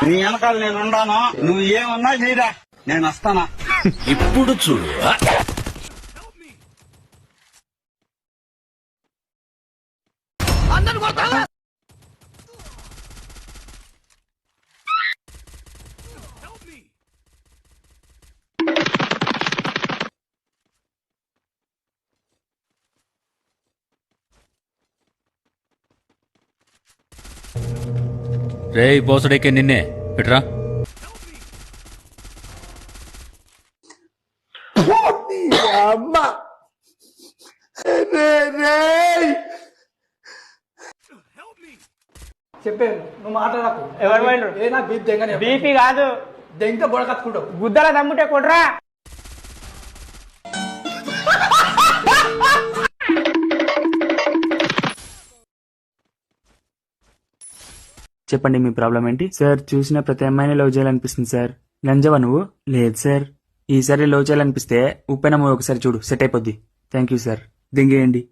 నీ వెనకాల నేను ఉండాను, నువ్వు ఏమన్నా చేయరా, నేను వస్తానా. ఇప్పుడు చూడు. రే బోసడేకే నిన్నే పెట్రా. చెప్పాను నువ్వు మాట్లాడకు. ఎవరు పోయిండ్రు? ఏ నాకు బీపీ దెంగనే. బీపీ కాదు, దెంగ బొడకత్తుకుంటావు. గుద్దల దమ్ముంటే కొట్రా. చెప్పండి మీ ప్రాబ్లం ఏంటి? సార్ చూసిన ప్రతి అమ్మాయిని లవ్ చేయాలనిపిస్తుంది సార్. లంజవా నువ్వు? లేదు సార్. ఈసారి లవ్ చేయాలనిపిస్తే ఉప్పెన మూవీ ఒకసారి చూడు, సెట్ అయిపోద్ది. Thank you sir. దింగేయండి.